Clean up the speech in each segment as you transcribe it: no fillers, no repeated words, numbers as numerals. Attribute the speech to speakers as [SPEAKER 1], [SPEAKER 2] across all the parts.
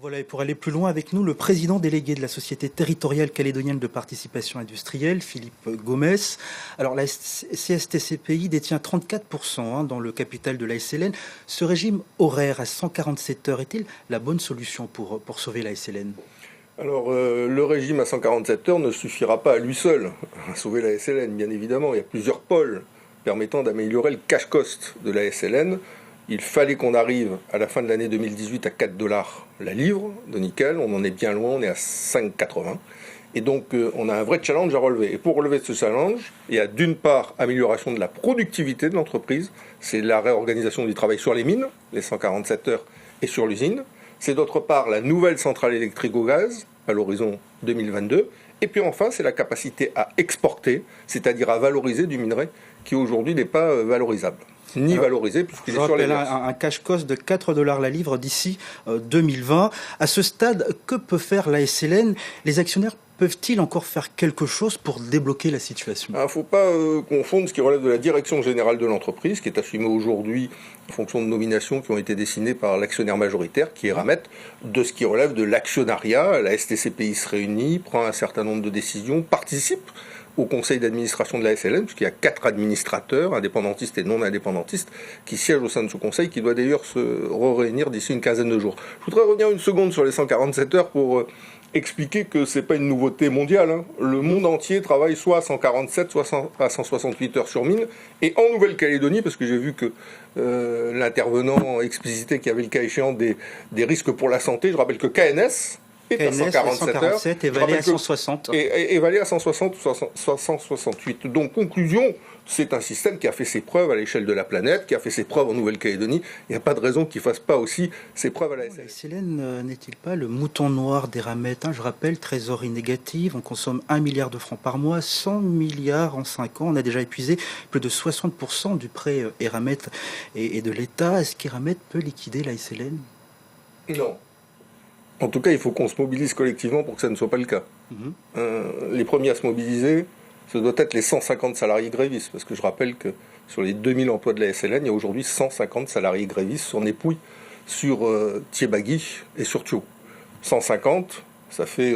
[SPEAKER 1] Voilà, et pour aller plus loin avec nous, le président délégué de la Société territoriale calédonienne de participation industrielle, Philippe Gomès. Alors la CSTCPI détient 34% dans le capital de la SLN. Ce régime horaire à 147 heures est-il la bonne solution pour sauver la SLN ?
[SPEAKER 2] Alors, le régime à 147 heures ne suffira pas à lui seul à sauver la SLN, bien évidemment. Il y a plusieurs pôles permettant d'améliorer le cash cost de la SLN. Il fallait qu'on arrive à la fin de l'année 2018 à 4 dollars la livre de nickel. On en est bien loin, on est à 5,80. Et donc, on a un vrai challenge à relever. Et pour relever ce challenge, il y a d'une part amélioration de la productivité de l'entreprise. C'est la réorganisation du travail sur les mines, les 147 heures, et sur l'usine. C'est d'autre part la nouvelle centrale électrique au gaz à l'horizon 2022. Et puis enfin, c'est la capacité à exporter, c'est-à-dire à valoriser du minerai qui aujourd'hui n'est pas valorisable. Ni valorisé puisqu'il est sur les verses.
[SPEAKER 1] Un cash cost de 4 dollars la livre d'ici 2020. À ce stade, que peut faire la SLN ? Les actionnaires peuvent-ils encore faire quelque chose pour débloquer la situation ?
[SPEAKER 2] Il ne faut pas confondre ce qui relève de la direction générale de l'entreprise, qui est assumée aujourd'hui en fonction de nominations qui ont été dessinées par l'actionnaire majoritaire, qui est Eramet, de ce qui relève de l'actionnariat. La STCPI se réunit, prend un certain nombre de décisions, participe au conseil d'administration de la SLN, puisqu'il y a 4 administrateurs, indépendantistes et non indépendantistes, qui siègent au sein de ce conseil, qui doit d'ailleurs se réunir d'ici une quinzaine de jours. Je voudrais revenir une seconde sur les 147 heures pour expliquer que c'est pas une nouveauté mondiale. Le monde entier travaille soit à 147, soit à 168 heures sur mine. Et en Nouvelle-Calédonie, parce que j'ai vu que l'intervenant explicitait qu'il y avait le cas échéant des risques pour la santé, je rappelle que KNS est à 147 heures.
[SPEAKER 1] Et Valais à 160.
[SPEAKER 2] Et Valais à 160 ou 168. Donc, conclusion, c'est un système qui a fait ses preuves à l'échelle de la planète, qui a fait ses preuves en Nouvelle-Calédonie. Il n'y a pas de raison qu'il ne fasse pas aussi ses preuves à la SLN.
[SPEAKER 1] La SLN n'est-il pas le mouton noir d'Eramet ? Je rappelle, trésorerie négative, on consomme 1 milliard de francs par mois, 100 milliards en 5 ans. On a déjà épuisé plus de 60% du prêt Eramet et de l'État. Est-ce qu'Eramet peut liquider la SLN ?
[SPEAKER 2] Non. En tout cas, il faut qu'on se mobilise collectivement pour que ça ne soit pas le cas. Les premiers à se mobiliser, ce doit être les 150 salariés grévistes, parce que je rappelle que sur les 2000 emplois de la SLN, il y a aujourd'hui 150 salariés grévistes sur Népouille, sur Thiébagui et sur Thio. 150, ça fait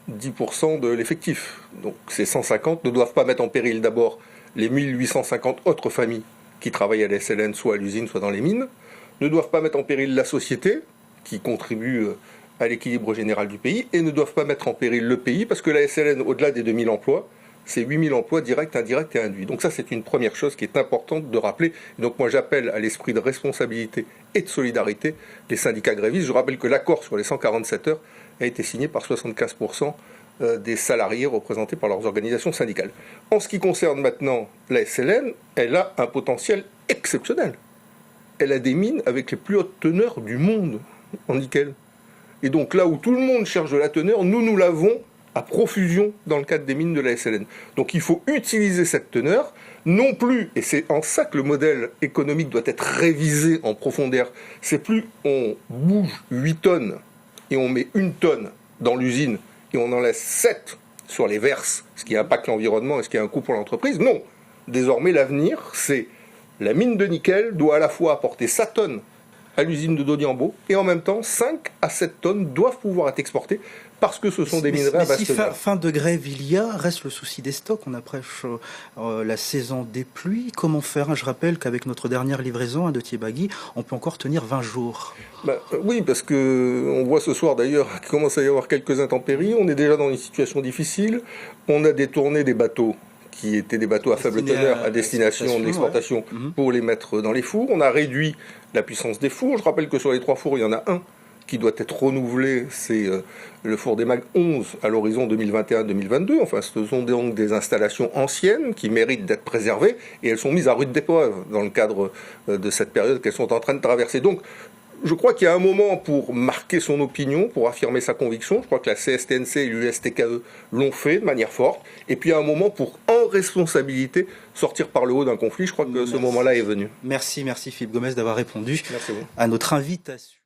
[SPEAKER 2] 10% de l'effectif. Donc ces 150 ne doivent pas mettre en péril d'abord les 1850 autres familles qui travaillent à la SLN, soit à l'usine, soit dans les mines, ne doivent pas mettre en péril la société, qui contribue à l'équilibre général du pays, et ne doivent pas mettre en péril le pays, parce que la SLN, au-delà des 2000 emplois, c'est 8000 emplois directs, indirects et induits. Donc ça, c'est une première chose qui est importante de rappeler. Donc moi, j'appelle à l'esprit de responsabilité et de solidarité les syndicats grévistes. Je rappelle que l'accord sur les 147 heures a été signé par 75% des salariés représentés par leurs organisations syndicales. En ce qui concerne maintenant la SLN, elle a un potentiel exceptionnel. Elle a des mines avec les plus hautes teneurs du monde en nickel. Et donc là où tout le monde cherche de la teneur, nous l'avons à profusion dans le cadre des mines de la SLN. Donc il faut utiliser cette teneur, non plus, et c'est en ça que le modèle économique doit être révisé en profondeur, c'est plus on bouge 8 tonnes et on met 1 tonne dans l'usine et on en laisse 7 sur les verses, ce qui impacte l'environnement et ce qui a un coût pour l'entreprise. Non, désormais l'avenir, c'est la mine de nickel doit à la fois apporter sa tonne à l'usine de Dodiambo, et en même temps, 5 à 7 tonnes doivent pouvoir être exportées parce que ce sont des minerais à basse teneur.
[SPEAKER 1] Si fin de grève il y a, reste le souci des stocks. On approche la saison des pluies. Comment faire ? Je rappelle qu'avec notre dernière livraison de Thiébagui, on peut encore tenir 20 jours.
[SPEAKER 2] Oui, parce qu'on voit ce soir d'ailleurs qu'il commence à y avoir quelques intempéries. On est déjà dans une situation difficile. On a détourné des bateaux qui étaient des bateaux à faible teneur à destination de l'exportation pour les mettre dans les fours. On a réduit la puissance des fours. Je rappelle que sur les 3 fours, il y en a un qui doit être renouvelé, c'est le four des Mag 11 à l'horizon 2021-2022. Enfin, ce sont donc des installations anciennes qui méritent d'être préservées et elles sont mises à rude épreuve dans le cadre de cette période qu'elles sont en train de traverser. Donc, je crois qu'il y a un moment pour marquer son opinion, pour affirmer sa conviction. Je crois que la CSTNC et l'USTKE l'ont fait de manière forte. Et puis il y a un moment pour, en responsabilité, sortir par le haut d'un conflit. Je crois que ce moment-là est venu.
[SPEAKER 1] Merci Philippe Gomès d'avoir répondu
[SPEAKER 2] à
[SPEAKER 1] notre invitation.